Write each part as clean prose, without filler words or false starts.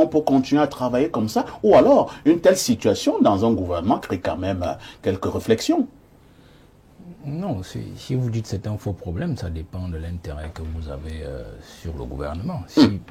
pour continuer à travailler comme ça? Ou alors, une telle situation dans un gouvernement crée quand même quelques réflexions? Non, si vous dites que c'est un faux problème, ça dépend de l'intérêt que vous avez sur le gouvernement.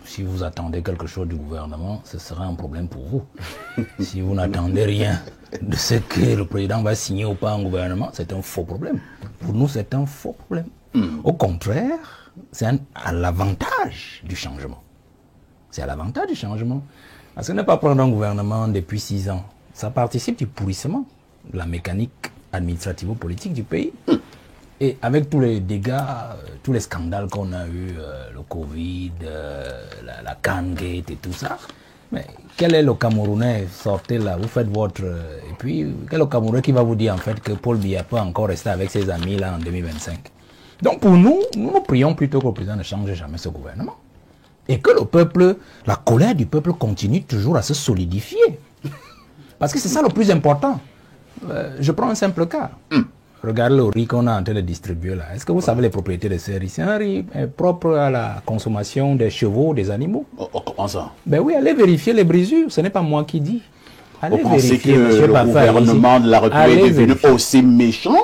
Si vous attendez quelque chose du gouvernement, ce sera un problème pour vous. Si vous n'attendez rien de ce que le président va signer ou pas en gouvernement, c'est un faux problème. Pour nous, c'est un faux problème. Au contraire, c'est à l'avantage du changement. C'est à l'avantage du changement. Parce que ne pas prendre un gouvernement depuis 6 ans, ça participe du pourrissement de la mécanique administrativo-politique du pays. Et avec tous les dégâts, tous les scandales qu'on a eu, le Covid, la Kangate et tout ça, mais quel est le Camerounais? Sortez là, vous faites votre... et puis, quel est le Camerounais qui va vous dire en fait que Paul Biya peut encore rester avec ses amis là en 2025? Donc pour nous, nous prions plutôt que le président ne change jamais ce gouvernement. Et que le peuple, la colère du peuple continue toujours à se solidifier. Parce que c'est ça le plus important. Je prends un simple cas. Regardez le riz qu'on est en train de distribuer là. Est-ce que vous savez les propriétés de ce riz? C'est un riz propre à la consommation des chevaux, des animaux. Comment ça? Ben oui, allez vérifier les brisures. Ce n'est pas moi qui dis. Vous pensez que le gouvernement de la République est devenu aussi méchant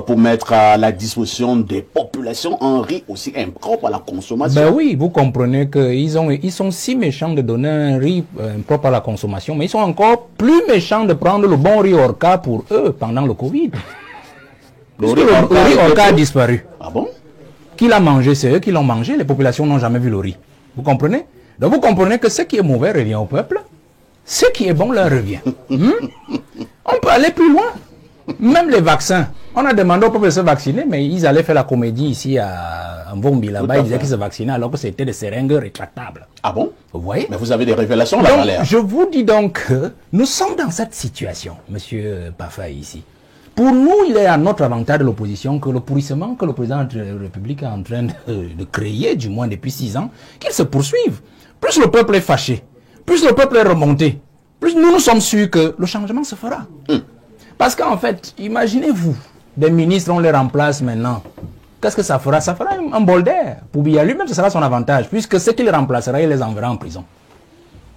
pour mettre à la disposition des populations un riz aussi impropre à la consommation? Ben oui, vous comprenez qu'ils sont si méchants de donner un riz impropre à la consommation, mais ils sont encore plus méchants de prendre le bon riz Orca pour eux pendant le Covid. Le riz Orca a disparu. Ah bon? Qui l'a mangé? C'est eux qui l'ont mangé. Les populations n'ont jamais vu le riz. Vous comprenez? Donc vous comprenez que ce qui est mauvais revient au peuple. Ce qui est bon leur revient. On peut aller plus loin. Même les vaccins. On a demandé au peuple de se vacciner, mais ils allaient faire la comédie ici à Mvombi là-bas. Ils disaient qu'ils se vaccinaient alors que c'était des seringues rétractables. Ah bon? Vous voyez? Mais vous avez des révélations là, Valère. Je vous dis donc que nous sommes dans cette situation, monsieur Pafay ici. Pour nous, il est à notre avantage de l'opposition que le pourrissement que le président de la République est en train de créer, du moins depuis 6 ans, qu'il se poursuive. Plus le peuple est fâché, plus le peuple est remonté, plus nous sommes sûrs que le changement se fera. Parce qu'en fait, imaginez-vous, des ministres, on les remplace maintenant. Qu'est-ce que ça fera? Ça fera un bol d'air. Pour Biya lui-même, ce sera son avantage, puisque ce qu'il remplacera, il les enverra en prison.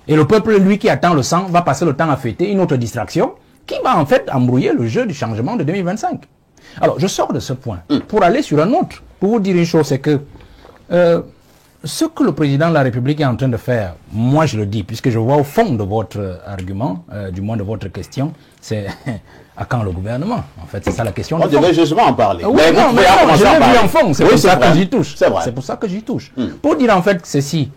Et le peuple, lui qui attend le sang, va passer le temps à fêter une autre distraction qui va en fait embrouiller le jeu du changement de 2025. Alors, je sors de ce point pour aller sur un autre. Pour vous dire une chose, c'est que ce que le président de la République est en train de faire, moi je le dis, puisque je vois au fond de votre argument, du moins de votre question, c'est à quand le gouvernement? En fait, c'est ça la question. On devait justement en parler. Oui, non, je l'ai vu en fond, c'est pour ça que j'y touche. C'est pour ça que j'y touche. Pour dire en fait ceci,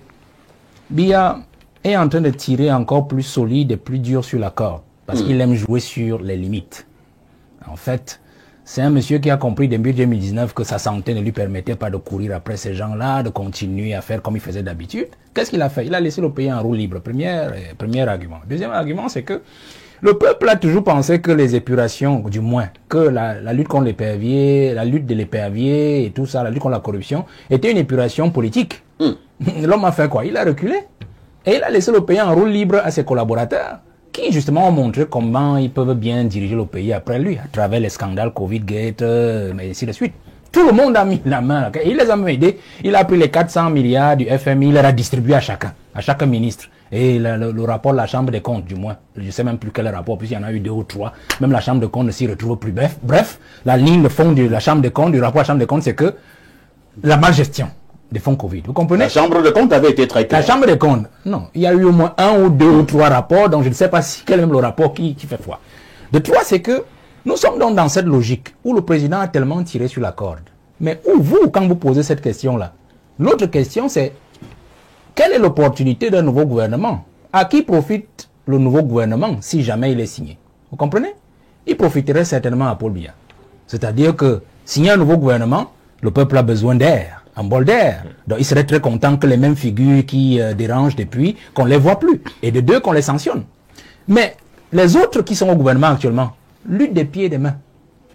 Biya est en train de tirer encore plus solide et plus dur sur la corde, parce qu'il aime jouer sur les limites. En fait, c'est un monsieur qui a compris début 2019 que sa santé ne lui permettait pas de courir après ces gens-là, de continuer à faire comme il faisait d'habitude. Qu'est-ce qu'il a fait? Il a laissé le pays en roue libre. Premier argument. Deuxième argument, c'est que le peuple a toujours pensé que les épurations, du moins, que la lutte contre l'épervier, la lutte de l'épervier et tout ça, la lutte contre la corruption, était une épuration politique. L'homme a fait quoi? Il a reculé. Et il a laissé le pays en roue libre à ses collaborateurs, qui justement ont montré comment ils peuvent bien diriger le pays après lui, à travers les scandales Covid-Gate, mais ainsi de suite. Tout le monde a mis la main, il les a même aidés. Il a pris les 400 milliards du FMI, il les a distribués à chacun, à chaque ministre. Et le rapport de la Chambre des comptes, du moins, je ne sais même plus quel rapport, puisqu'il y en a eu 2 ou 3, même la Chambre des comptes ne s'y retrouve plus. Bref, la ligne de fond de la Chambre des comptes, du rapport de la Chambre des comptes, c'est que la malgestion des fonds Covid. Vous comprenez? La Chambre des comptes avait été très claire. La Chambre des comptes, non. Il y a eu au moins 1 ou 2 ou 3 rapports, donc je ne sais pas si quel est même le rapport qui fait foi. De 3, c'est que nous sommes donc dans cette logique où le président a tellement tiré sur la corde. Mais où vous, quand vous posez cette question-là, l'autre question c'est, quelle est l'opportunité d'un nouveau gouvernement? À qui profite le nouveau gouvernement si jamais il est signé? Vous comprenez? Il profiterait certainement à Paul Biya. C'est-à-dire que, signer un nouveau gouvernement, le peuple a besoin d'air, un bol d'air. Donc il serait très content que les mêmes figures qui dérangent depuis, qu'on ne les voit plus. Et de 2, qu'on les sanctionne. Mais les autres qui sont au gouvernement actuellement, luttent des pieds et des mains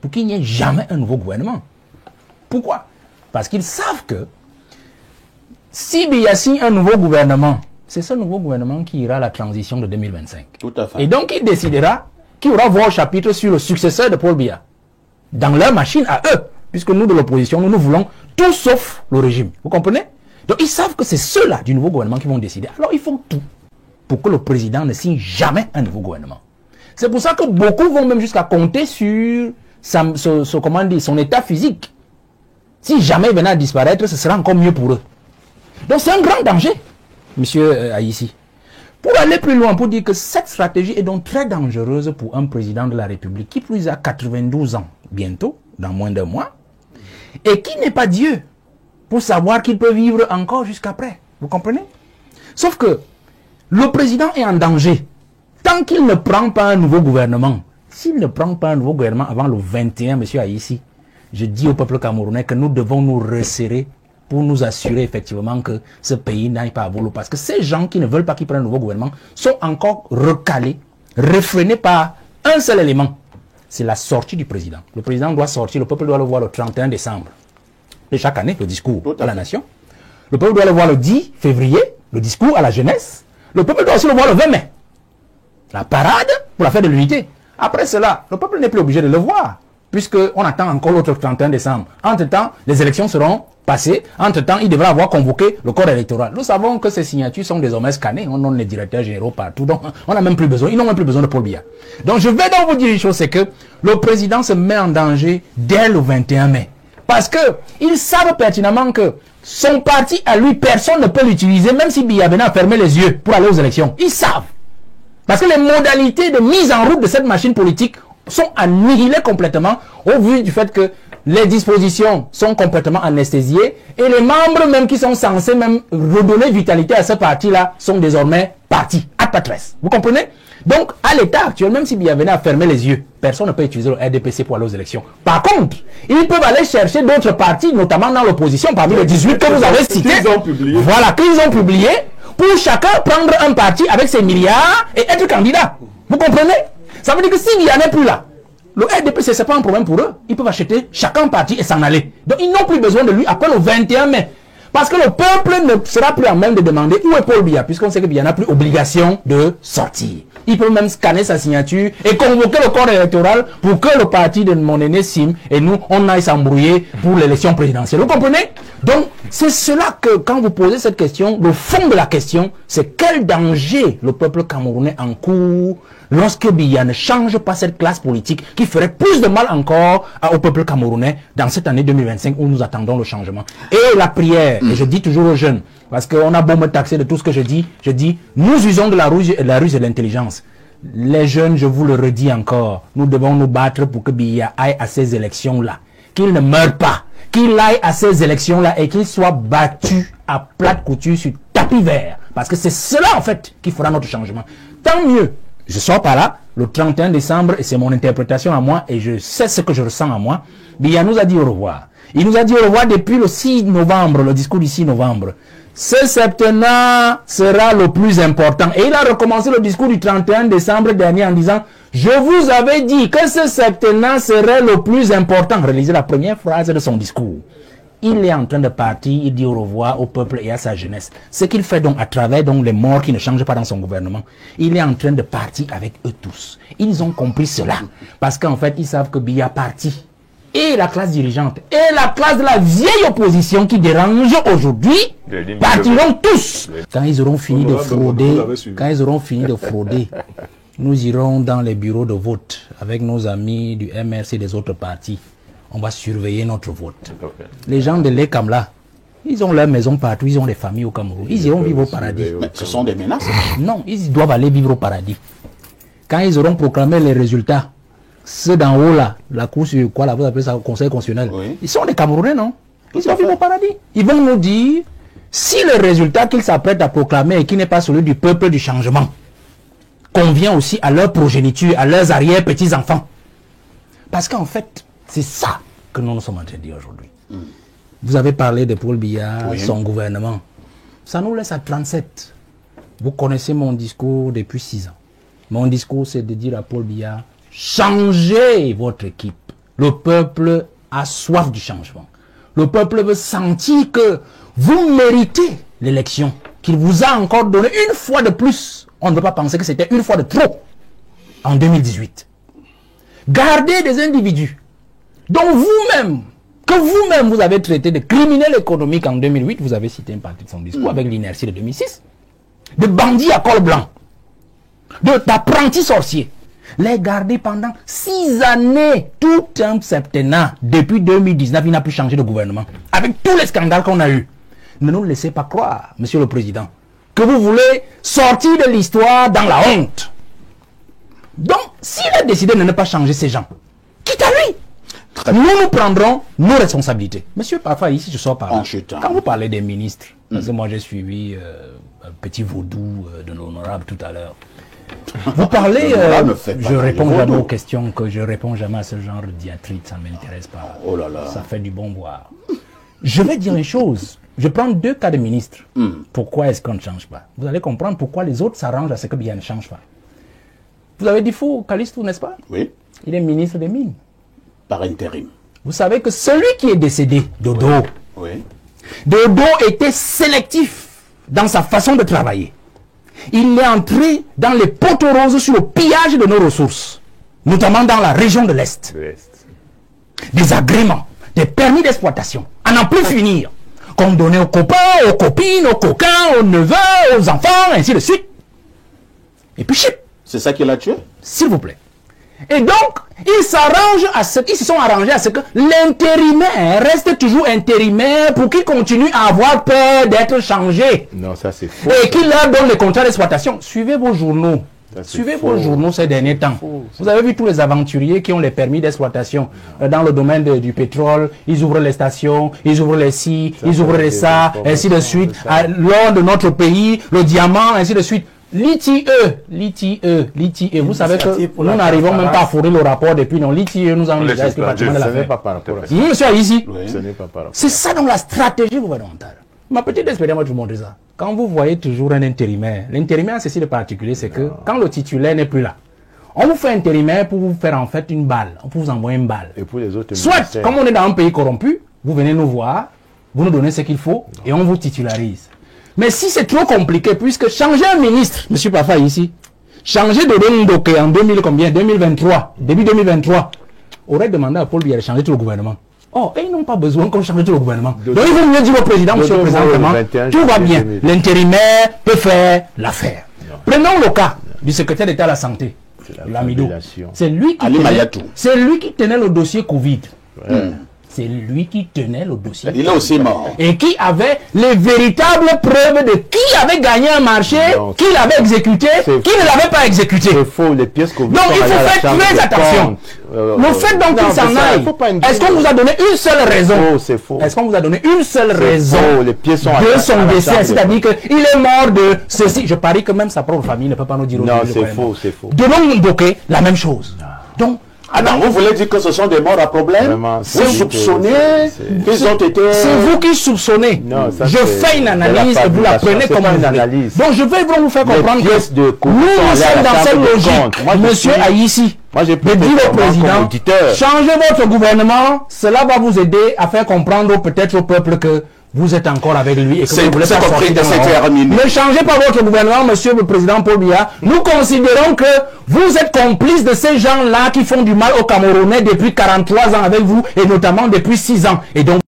pour qu'il n'y ait jamais un nouveau gouvernement. Pourquoi? Parce qu'ils savent que si Biya signe un nouveau gouvernement, c'est ce nouveau gouvernement qui ira à la transition de 2025. Tout à fait. Et donc il décidera qui aura voix au chapitre sur le successeur de Paul Biya. Dans leur machine à eux. Puisque nous, de l'opposition, nous voulons tout sauf le régime. Vous comprenez? Donc ils savent que c'est ceux-là du nouveau gouvernement qui vont décider. Alors ils font tout pour que le président ne signe jamais un nouveau gouvernement. C'est pour ça que beaucoup vont même jusqu'à compter sur son état physique. Si jamais il venait à disparaître, ce sera encore mieux pour eux. Donc c'est un grand danger, monsieur Aïssi. Pour aller plus loin, pour dire que cette stratégie est donc très dangereuse pour un président de la République qui plus a 92 ans bientôt, dans moins d'un mois, et qui n'est pas Dieu pour savoir qu'il peut vivre encore jusqu'après. Vous comprenez? Sauf que le président est en danger tant qu'il ne prend pas un nouveau gouvernement. S'il ne prend pas un nouveau gouvernement avant le 21, monsieur Aïssi, je dis au peuple camerounais que nous devons nous resserrer pour nous assurer effectivement que ce pays n'aille pas à volo. Parce que ces gens qui ne veulent pas qu'il prenne un nouveau gouvernement sont encore recalés, réfrénés par un seul élément. C'est la sortie du président. Le président doit sortir, le peuple doit le voir le 31 décembre de chaque année, le discours à la nation. Le peuple doit le voir le 10 février, le discours à la jeunesse. Le peuple doit aussi le voir le 20 mai. La parade pour la fête de l'unité. Après cela, le peuple n'est plus obligé de le voir, puisqu'on attend encore l'autre 31 décembre. Entre-temps, les élections seront passées. Entre-temps, il devra avoir convoqué le corps électoral. Nous savons que ces signatures sont désormais scannées. On a les directeurs généraux partout. Donc, on n'a même plus besoin. Ils n'ont même plus besoin de Paul Biya. Donc, je vais donc vous dire une chose, c'est que le président se met en danger dès le 21 mai. Parce que ils savent pertinemment que son parti à lui, personne ne peut l'utiliser, même si Biya venait à fermer les yeux pour aller aux élections. Ils savent. Parce que les modalités de mise en route de cette machine politique sont annihilées complètement au vu du fait que les dispositions sont complètement anesthésiées et les membres même qui sont censés même redonner vitalité à ce parti-là sont désormais partis, à patresse. Vous comprenez? Donc, à l'état actuel, même si Biya venait à fermer les yeux, personne ne peut utiliser le RDPC pour aller aux élections. Par contre, ils peuvent aller chercher d'autres partis, notamment dans l'opposition, parmi les 18 que vous avez cités. Voilà, qu'ils ont publié, pour chacun prendre un parti avec ses milliards et être candidat. Vous comprenez? Ça veut dire que s'il n'y en a plus là, le RDPC, ce n'est pas un problème pour eux. Ils peuvent acheter chacun un parti et s'en aller. Donc, ils n'ont plus besoin de lui après le 21 mai. Parce que le peuple ne sera plus en même de demander où est Paul Biya, puisqu'on sait que Biya n'a plus obligation de sortir. Il peut même scanner sa signature et convoquer le corps électoral pour que le parti de mon aîné Sim et nous, on aille s'embrouiller pour l'élection présidentielle. Vous comprenez? Donc, c'est cela que, quand vous posez cette question, le fond de la question, c'est quel danger le peuple camerounais encourt lorsque Biya ne change pas cette classe politique qui ferait plus de mal encore au peuple camerounais dans cette année 2025 où nous attendons le changement. Et la prière, et je dis toujours aux jeunes, parce qu'on a beau me taxer de tout ce que je dis, nous usons de la ruse et de l'intelligence. Les jeunes, je vous le redis encore, nous devons nous battre pour que Biya aille à ces élections-là. Qu'il ne meure pas, qu'il aille à ces élections-là et qu'il soit battu à plate couture sur tapis vert. Parce que c'est cela, en fait, qui fera notre changement. Tant mieux. Je sors par là, le 31 décembre, et c'est mon interprétation à moi, et je sais ce que je ressens à moi. Biya nous a dit au revoir. Il nous a dit au revoir depuis le 6 novembre, le discours du 6 novembre. Ce septennat sera le plus important. Et il a recommencé le discours du 31 décembre dernier en disant « Je vous avais dit que ce septennat serait le plus important. » Relisez la première phrase de son discours. Il est en train de partir, il dit au revoir au peuple et à sa jeunesse. Ce qu'il fait donc à travers donc les morts qui ne changent pas dans son gouvernement, il est en train de partir avec eux tous. Ils ont compris cela. Parce qu'en fait, ils savent que Biya parti. Et la classe dirigeante, et la classe de la vieille opposition qui dérange aujourd'hui, partiront tous. Quand ils auront fini de frauder, nous irons dans les bureaux de vote avec nos amis du MRC et des autres partis. On va surveiller notre vote. Les gens de l'ECAM là, ils ont leur maison partout, ils ont des familles au Cameroun. Ils iront vivre au paradis. Mais ce sont des menaces. Non, ils doivent aller vivre au paradis. Quand ils auront proclamé les résultats, ceux d'en haut là, la cour sur quoi là, vous appelez ça, le conseil constitutionnel, oui. Ils sont des Camerounais, non? Ils vont vivre au paradis. Ils vont nous dire si le résultat qu'ils s'apprêtent à proclamer et qui n'est pas celui du peuple du changement convient aussi à leur progéniture, à leurs arrière-petits-enfants. Parce qu'en fait, c'est ça que nous sommes en train de dire aujourd'hui. Vous avez parlé de Paul Biya, oui. Son gouvernement. Ça nous laisse à 37. Vous connaissez mon discours depuis 6 ans. Mon discours, c'est de dire à Paul Biya, changez votre équipe. Le peuple a soif du changement. Le peuple veut sentir que vous méritez l'élection, qu'il vous a encore donné une fois de plus. On ne peut pas penser que c'était une fois de trop en 2018. Gardez des individus dont vous-même vous avez traité de criminels économiques en 2008. Vous avez cité une partie de son discours avec l'inertie de 2006. De bandits à col blanc. d'apprentis sorciers. Les garder pendant 6 années, tout un septennat, depuis 2019, il n'a plus changé de gouvernement. Avec tous les scandales qu'on a eus. Ne nous laissez pas croire, Monsieur le Président, que vous voulez sortir de l'histoire dans la honte. Donc, s'il a décidé de ne pas changer ces gens, quitte à lui. Nous prendrons nos responsabilités. Monsieur Parfa, ici, je sors par là. Quand vous parlez des ministres, parce que moi j'ai suivi un petit vaudou de l'honorable tout à l'heure. Vous parlez, je réponds jamais aux questions, que je réponds jamais à ce genre de diatribe, ça ne m'intéresse pas. Oh là là. Ça fait du bon boire. Je vais dire une chose. Je prends 2 cas de ministres. Pourquoi est-ce qu'on ne change pas? Vous allez comprendre pourquoi les autres s'arrangent à ce que bien ne change pas. Vous avez dit fou, Calistou, n'est-ce pas? Oui. Il est ministre des Mines. Par intérim. Vous savez que celui qui est décédé, Dodo, oui. Dodo était sélectif dans sa façon de travailler. Il est entré dans les poteaux roses sur le pillage de nos ressources, notamment dans la région de l'Est. Des agréments, des permis d'exploitation, à n'en plus finir, qu'on donnait aux copains, aux copines, aux coquins, aux neveux, aux enfants, ainsi de suite. Et puis chip. C'est ça qui l'a tué? S'il vous plaît. Et donc, ils se sont arrangés à ce que l'intérimaire reste toujours intérimaire pour qu'il continue à avoir peur d'être changé. Non, ça c'est faux. Et qu'il leur donne les contrats d'exploitation. Suivez vos journaux. Suivez vos journaux ces derniers temps. Vous avez vu tous les aventuriers qui ont les permis d'exploitation dans le domaine du pétrole. Ils ouvrent les stations, ils ouvrent les scies, ils ouvrent les ça, ainsi de suite. L'or de notre pays, le diamant, ainsi de suite. L'ITIE, vous savez que nous n'arrivons même pas à fournir le rapport depuis, non, l'ITIE nous en déjà expliqué de la n'est pas par rapport à ça. Monsieur ici, C'est ça dans la stratégie gouvernementale. Ma petite expérience, moi je vous montre ça. Quand vous voyez toujours un intérimaire, l'intérimaire c'est si de particulier, c'est que quand le titulaire n'est plus là, on vous fait intérimaire pour vous faire en fait une balle, on peut vous envoyer une balle. Et pour les autres soit, comme on est dans un pays corrompu, vous venez nous voir, vous nous donnez ce qu'il faut et on vous titularise. Mais si c'est trop compliqué, puisque changer un ministre, M. Parfa ici, changer de Ndoke en 2023, début 2023, aurait demandé à Paul Biya de changer tout le gouvernement. Oh, et ils n'ont pas besoin qu'on change tout le gouvernement. Donc il faut mieux dire au président, monsieur le président, tout va bien. L'intérimaire peut faire l'affaire. Prenons le cas du secrétaire d'État à la santé, Lamido. C'est lui qui tenait le dossier Covid. C'est lui qui tenait le dossier. Il est aussi mort. Et qui avait les véritables preuves de qui avait gagné un marché, qui l'avait exécuté, qui ne l'avait pas exécuté. C'est faux, les pièces Covid. Donc il faut faire très attention. Le fait donc qu'il s'en aille, est-ce qu'on vous a donné une seule raison? C'est faux. Est-ce qu'on vous a donné une seule raison les pièces sont de son décès? C'est-à-dire qu'il est mort de ceci. Je parie que même sa propre famille ne peut pas nous dire. Non, c'est faux, c'est faux. De l'homme Ndoke, la même chose. Donc, alors, vous voulez dire que ce sont des morts à problème? Vous soupçonnez qu'ils ont été... C'est vous qui soupçonnez. Non, je fais une analyse et vous la prenez comme une analyse. Donc, je vais vous faire comprendre que nous sommes dans cette logique. Monsieur Aïssi, de dire au président, changez votre gouvernement, cela va vous aider à faire comprendre peut-être au peuple que vous êtes encore avec lui et que vous voulez pas sortir de cette. Ne changez pas votre gouvernement, monsieur le président Paul Biya. Nous considérons que vous êtes complice de ces gens-là qui font du mal aux Camerounais depuis 43 ans avec vous et notamment depuis 6 ans. Et donc,